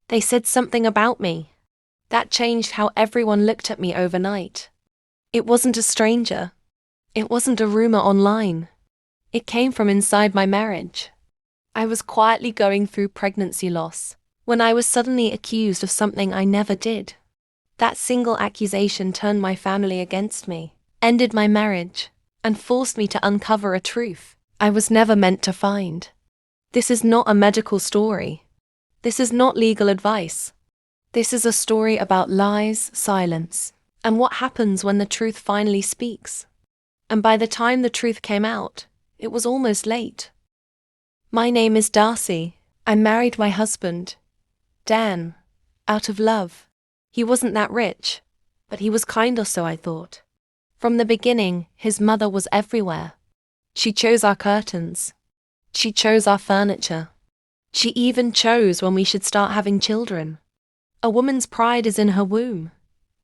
They said something about me. That changed how everyone looked at me overnight. It wasn't a stranger. It wasn't a rumor online. It came from inside my marriage. I was quietly going through pregnancy loss when I was suddenly accused of something I never did. That single accusation turned my family against me, ended my marriage, and forced me to uncover a truth I was never meant to find. This is not a medical story. This is not legal advice. This is a story about lies, silence, and what happens when the truth finally speaks. And by the time the truth came out, it was almost late. My name is Darcy. I married my husband, Dan, out of love. He wasn't that rich, but he was kind, or so I thought. From the beginning, his mother was everywhere. She chose our curtains. She chose our furniture. She even chose when we should start having children. A woman's pride is in her womb,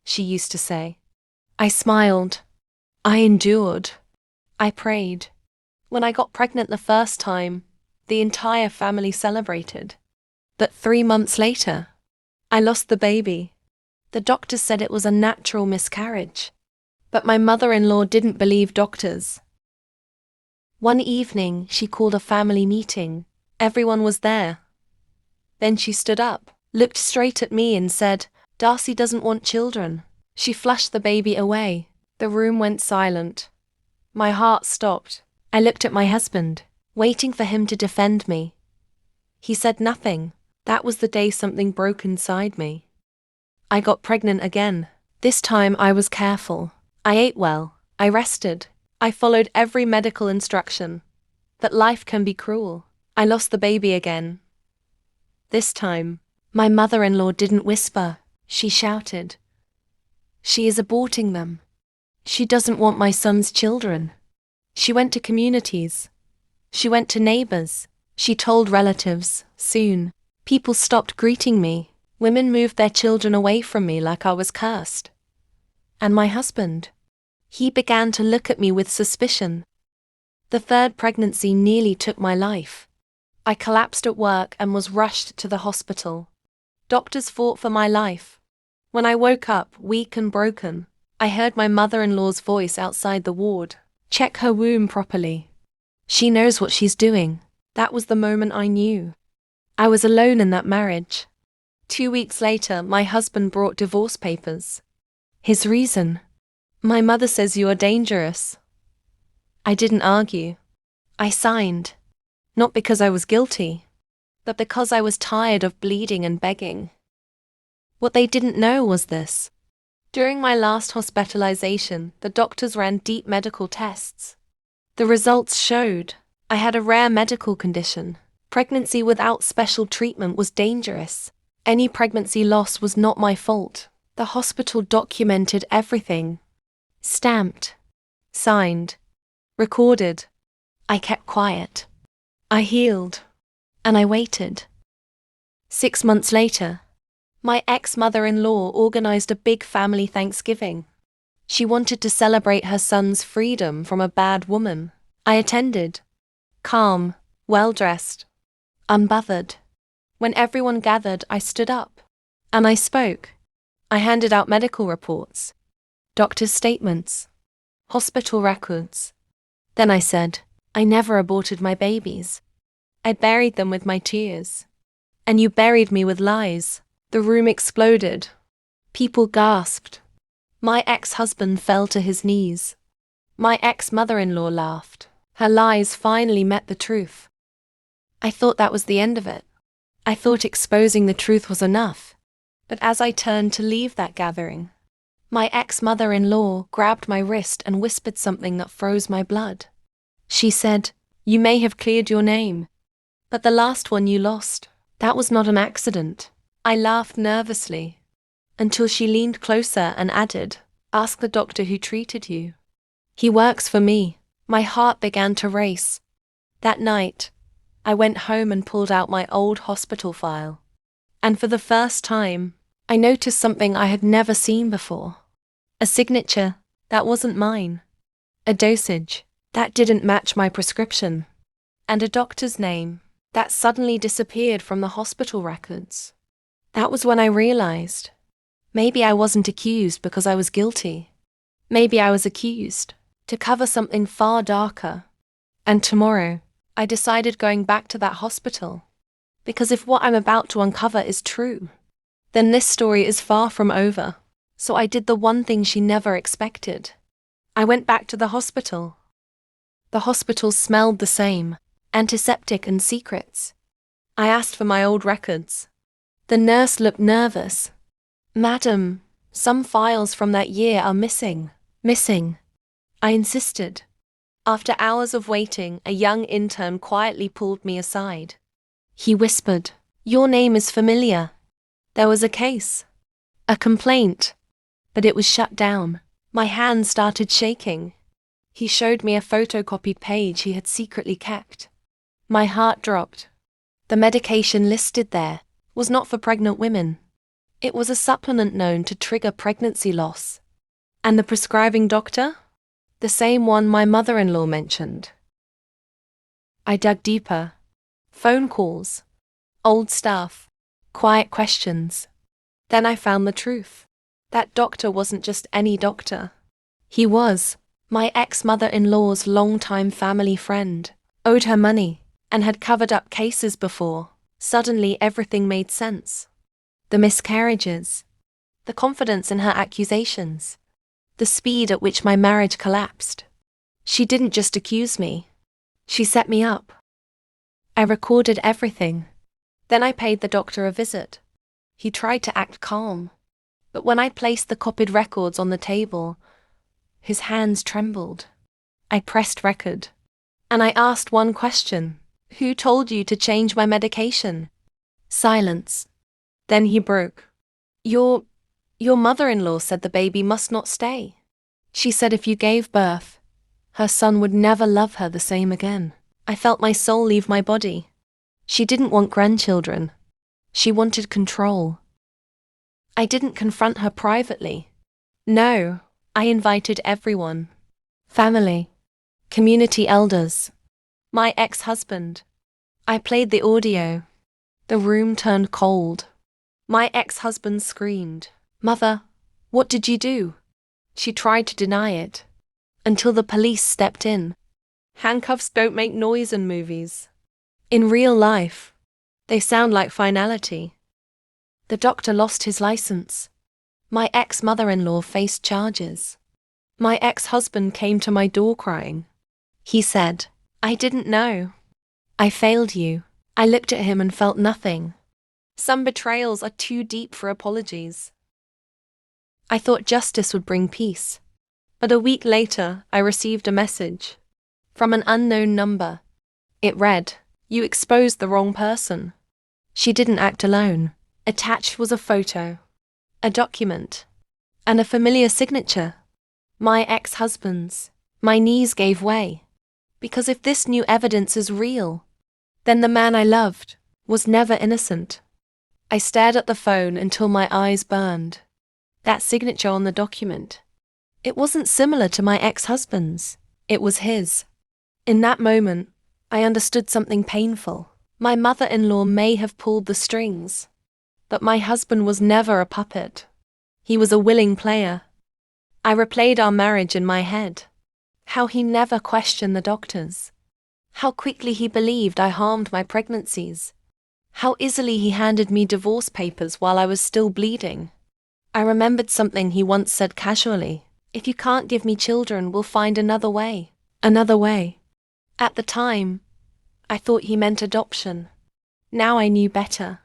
she used to say. I smiled. I endured. I prayed. When I got pregnant the first time, the entire family celebrated. But 3 months later, I lost the baby. The doctors said it was a natural miscarriage. But my mother-in-law didn't believe doctors. One evening, she called a family meeting. Everyone was there. Then she stood up, looked straight at me and said, "Darcy doesn't want children." She flushed the baby away. The room went silent. My heart stopped. I looked at my husband, waiting for him to defend me. He said nothing. That was the day something broke inside me. I got pregnant again. This time I was careful. I ate well. I rested. I followed every medical instruction. But life can be cruel. I lost the baby again. This time, my mother-in-law didn't whisper. She shouted. She is aborting them. She doesn't want my son's children. She went to communities. She went to neighbors. She told relatives. Soon, people stopped greeting me. Women moved their children away from me like I was cursed. And my husband? He began to look at me with suspicion. The third pregnancy nearly took my life. I collapsed at work and was rushed to the hospital. Doctors fought for my life. When I woke up, weak and broken, I heard my mother-in-law's voice outside the ward. "Check her womb properly. She knows what she's doing." That was the moment I knew. I was alone in that marriage. 2 weeks later, my husband brought divorce papers. His reason: "My mother says you are dangerous." I didn't argue. I signed. Not because I was guilty, but because I was tired of bleeding and begging. What they didn't know was this. During my last hospitalization, the doctors ran deep medical tests. The results showed I had a rare medical condition. Pregnancy without special treatment was dangerous. Any pregnancy loss was not my fault. The hospital documented everything. Stamped. Signed. Recorded. I kept quiet. I healed. And I waited. 6 months later, my ex-mother-in-law organized a big family Thanksgiving. She wanted to celebrate her son's freedom from a bad woman. I attended. Calm, well-dressed, unbothered. When everyone gathered, I stood up. And I spoke. I handed out medical reports, doctors' statements, hospital records. Then I said, "I never aborted my babies. I buried them with my tears. And you buried me with lies." The room exploded. People gasped. My ex-husband fell to his knees. My ex-mother-in-law laughed. Her lies finally met the truth. I thought that was the end of it. I thought exposing the truth was enough. But as I turned to leave that gathering, my ex-mother-in-law grabbed my wrist and whispered something that froze my blood. She said, "You may have cleared your name, but the last one you lost, that was not an accident." I laughed nervously, until she leaned closer and added, "Ask the doctor who treated you. He works for me." My heart began to race. That night, I went home and pulled out my old hospital file. And for the first time, I noticed something I had never seen before. A signature that wasn't mine. A dosage that didn't match my prescription. And a doctor's name that suddenly disappeared from the hospital records. That was when I realized, maybe I wasn't accused because I was guilty. Maybe I was accused to cover something far darker. And tomorrow, I decided going back to that hospital. Because if what I'm about to uncover is true, then this story is far from over. So I did the one thing she never expected. I went back to the hospital. The hospital smelled the same, antiseptic and secrets. I asked for my old records. The nurse looked nervous. "Madam, some files from that year are missing." Missing? I insisted. After hours of waiting, a young intern quietly pulled me aside. He whispered, "Your name is familiar. There was a case. A complaint. But it was shut down." My hands started shaking. He showed me a photocopied page he had secretly kept. My heart dropped. The medication listed there was not for pregnant women. It was a supplement known to trigger pregnancy loss. And the prescribing doctor? The same one my mother-in-law mentioned. I dug deeper. Phone calls. Old stuff. Quiet questions. Then I found the truth. That doctor wasn't just any doctor. He was my ex-mother-in-law's longtime family friend, owed her money, and had covered up cases before. Suddenly everything made sense. The miscarriages, the confidence in her accusations, the speed at which my marriage collapsed. She didn't just accuse me. She set me up. I recorded everything. Then I paid the doctor a visit. He tried to act calm. But when I placed the copied records on the table, his hands trembled. I pressed record. And I asked one question. "Who told you to change my medication?" Silence. Then he broke. Your mother-in-law said the baby must not stay. She said if you gave birth, her son would never love her the same again." I felt my soul leave my body. She didn't want grandchildren. She wanted control. I didn't confront her privately. No, I invited everyone. Family. Community elders. My ex-husband. I played the audio. The room turned cold. My ex-husband screamed, "Mother, what did you do?" She tried to deny it, until the police stepped in. Handcuffs don't make noise in movies. In real life, they sound like finality. The doctor lost his license. My ex-mother-in-law faced charges. My ex-husband came to my door crying. He said, "I didn't know. I failed you." I looked at him and felt nothing. Some betrayals are too deep for apologies. I thought justice would bring peace. But a week later, I received a message from an unknown number. It read, "You exposed the wrong person." She didn't act alone. Attached was a photo, a document, and a familiar signature. My ex-husband's. My knees gave way. Because if this new evidence is real, then the man I loved was never innocent. I stared at the phone until my eyes burned. That signature on the document. It wasn't similar to my ex-husband's. It was his. In that moment, I understood something painful. My mother-in-law may have pulled the strings, but my husband was never a puppet. He was a willing player. I replayed our marriage in my head. How he never questioned the doctors. How quickly he believed I harmed my pregnancies. How easily he handed me divorce papers while I was still bleeding. I remembered something he once said casually. "If you can't give me children, we'll find another way." Another way. At the time, I thought he meant adoption. Now I knew better.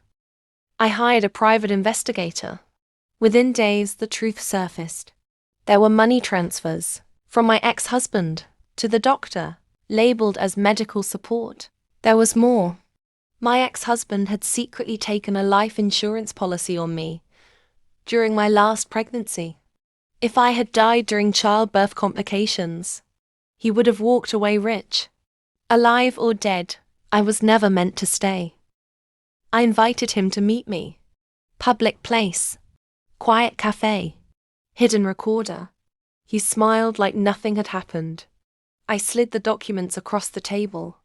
I hired a private investigator. Within days, the truth surfaced. There were money transfers from my ex-husband to the doctor, labeled as medical support. There was more. My ex-husband had secretly taken a life insurance policy on me during my last pregnancy. If I had died during childbirth complications, he would have walked away rich. Alive or dead, I was never meant to stay. I invited him to meet me. Public place. Quiet cafe. Hidden recorder. He smiled like nothing had happened. I slid the documents across the table.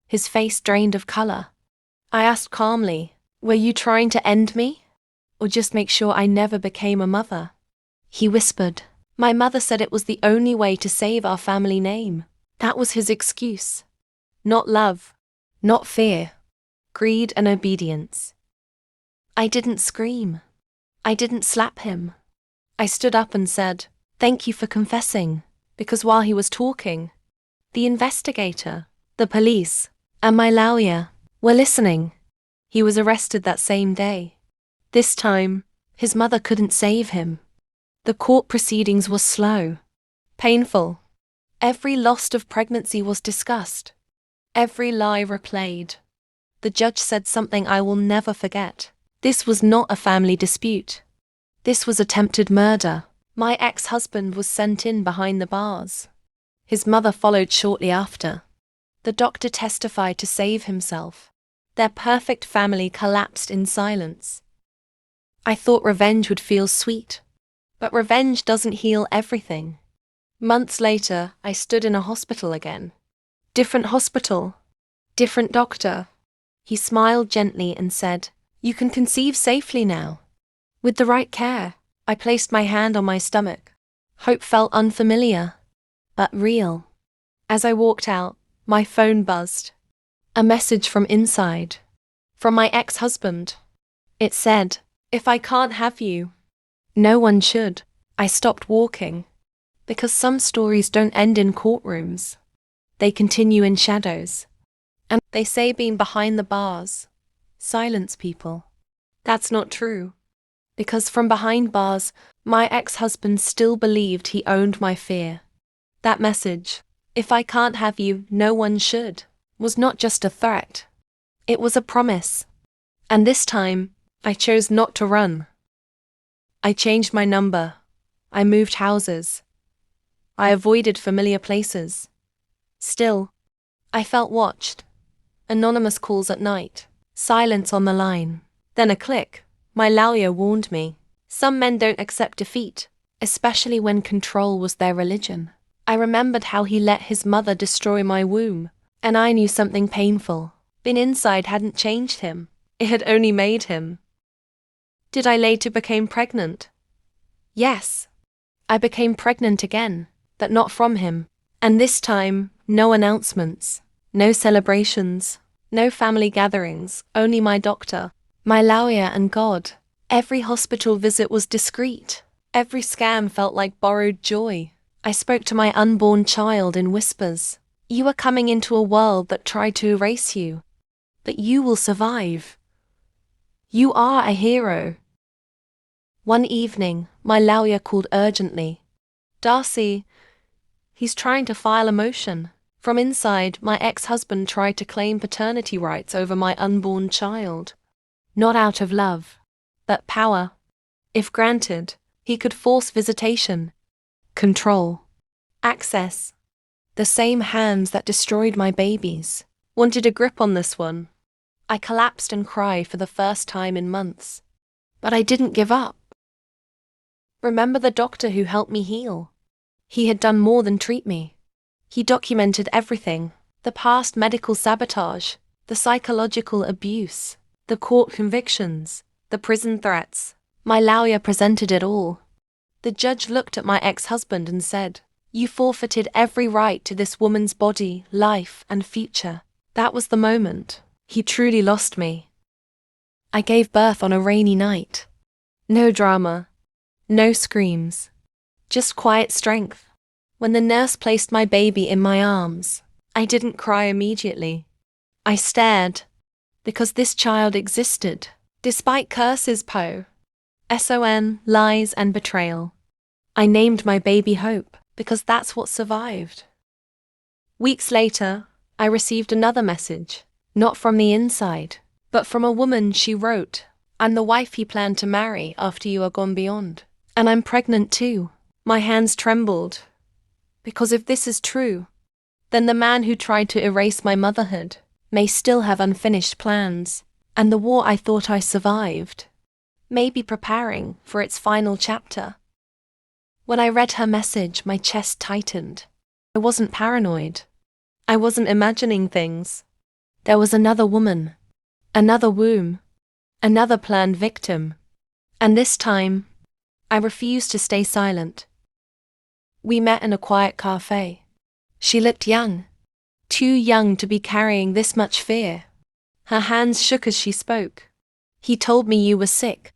His face drained of color. I asked calmly, "Were you trying to end me?" or just make sure I never became a mother? He whispered. My mother said it was the only way to save our family name. That was his excuse. Not love. Not fear. Greed and obedience. I didn't scream. I didn't slap him. I stood up and said, "Thank you for confessing," because while he was talking, the investigator, the police, and my lawyer were listening. He was arrested that same day. This time, his mother couldn't save him. The court proceedings were slow, painful. Every loss of pregnancy was discussed. Every lie replayed. The judge said something I will never forget. This was not a family dispute. This was attempted murder. My ex-husband was sent in behind the bars. His mother followed shortly after. The doctor testified to save himself. Their perfect family collapsed in silence. I thought revenge would feel sweet, but revenge doesn't heal everything. Months later, I stood in a hospital again. Different hospital, different doctor. He smiled gently and said, "You can conceive safely now. With the right care." I placed my hand on my stomach. Hope felt unfamiliar, but real. As I walked out, my phone buzzed. A message from inside. From my ex-husband. It said, "If I can't have you, no one should." I stopped walking. Because some stories don't end in courtrooms. They continue in shadows. And they say being behind the bars silence people. That's not true. Because from behind bars, my ex-husband still believed he owned my fear. That message, "If I can't have you, no one should," was not just a threat. It was a promise. And this time, I chose not to run. I changed my number. I moved houses. I avoided familiar places. Still, I felt watched. Anonymous calls at night. Silence on the line. Then a click. My lawyer warned me. Some men don't accept defeat, especially when control was their religion. I remembered how he let his mother destroy my womb, and I knew something painful. Being inside hadn't changed him. It had only made him. Did I later become pregnant? Yes. I became pregnant again, but not from him. And this time, no announcements, no celebrations, no family gatherings, only my doctor, my lawyer and God. Every hospital visit was discreet. Every scam felt like borrowed joy. I spoke to my unborn child in whispers. "You are coming into a world that tried to erase you. But you will survive. You are a hero." One evening, my lawyer called urgently. "Darcy, he's trying to file a motion." From inside, my ex-husband tried to claim paternity rights over my unborn child. Not out of love, but power. If granted, he could force visitation, control, access. The same hands that destroyed my babies wanted a grip on this one. I collapsed and cried for the first time in months. But I didn't give up. Remember the doctor who helped me heal? He had done more than treat me. He documented everything, the past medical sabotage, the psychological abuse, the court convictions, the prison threats. My lawyer presented it all. The judge looked at my ex-husband and said, "You forfeited every right to this woman's body, life, and future." That was the moment. He truly lost me. I gave birth on a rainy night. No drama, no screams, just quiet strength. When the nurse placed my baby in my arms, I didn't cry immediately. I stared, because this child existed, despite curses, SON, lies and betrayal. I named my baby Hope, because that's what survived. Weeks later, I received another message, not from the inside, but from a woman. She wrote, "I'm the wife he planned to marry after you are gone beyond. And I'm pregnant too." My hands trembled, because if this is true, then the man who tried to erase my motherhood may still have unfinished plans, and the war I thought I survived may be preparing for its final chapter. When I read her message, my chest tightened. I wasn't paranoid. I wasn't imagining things. There was another woman, another womb, another planned victim. And this time, I refused to stay silent. We met in a quiet cafe. She looked young. Too young to be carrying this much fear. Her hands shook as she spoke. He told me you were sick,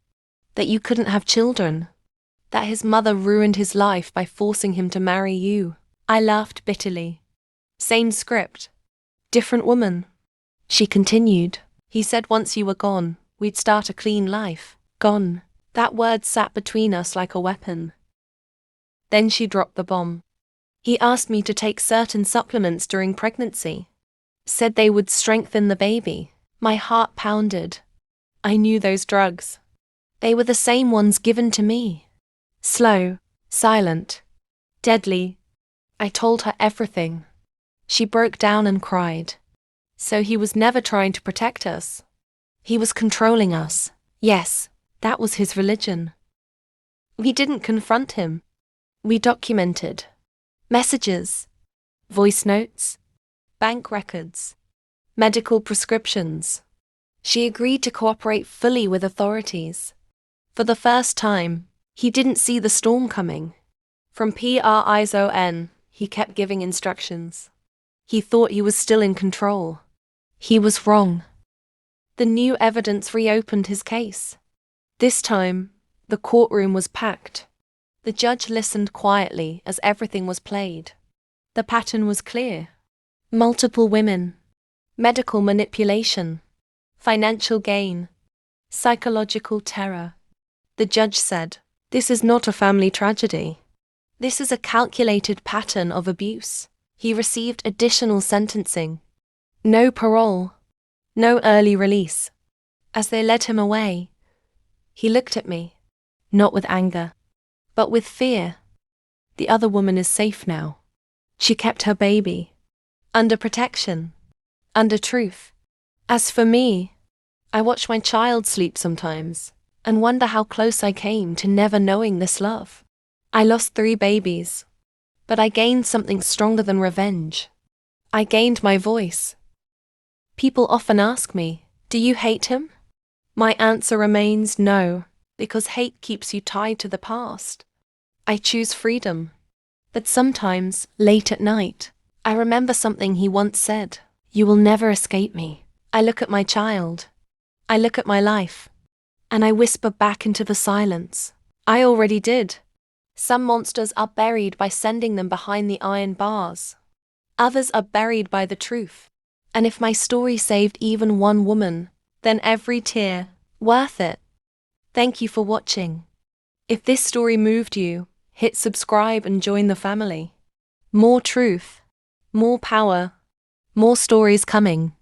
that you couldn't have children, that his mother ruined his life by forcing him to marry you. I laughed bitterly. Same script. Different woman. She continued. He said once you were gone, we'd start a clean life. Gone. That word sat between us like a weapon. Then she dropped the bomb. He asked me to take certain supplements during pregnancy. Said they would strengthen the baby. My heart pounded. I knew those drugs. They were the same ones given to me. Slow, silent, deadly. I told her everything. She broke down and cried. So he was never trying to protect us. He was controlling us. Yes, that was his religion. We didn't confront him. We documented. Messages, voice notes, bank records, medical prescriptions. She agreed to cooperate fully with authorities. For the first time, he didn't see the storm coming. From PRIZON, he kept giving instructions. He thought he was still in control. He was wrong. The new evidence reopened his case. This time, the courtroom was packed. The judge listened quietly as everything was played. The pattern was clear. Multiple women, medical manipulation, financial gain, psychological terror. The judge said, "This is not a family tragedy. This is a calculated pattern of abuse." He received additional sentencing. No parole, no early release. As they led him away, he looked at me, not with anger, but with fear. The other woman is safe now. She kept her baby. Under protection. Under truth. As for me, I watch my child sleep sometimes, and wonder how close I came to never knowing this love. I lost 3 babies, but I gained something stronger than revenge. I gained my voice. People often ask me, do you hate him? My answer remains no, because hate keeps you tied to the past. I choose freedom. But sometimes, late at night, I remember something he once said. You will never escape me. I look at my child. I look at my life. And I whisper back into the silence. I already did. Some monsters are buried by sending them behind the iron bars. Others are buried by the truth. And if my story saved even one woman, then every tear, worth it. Thank you for watching. If this story moved you, hit subscribe and join the family. More truth, more power, more stories coming.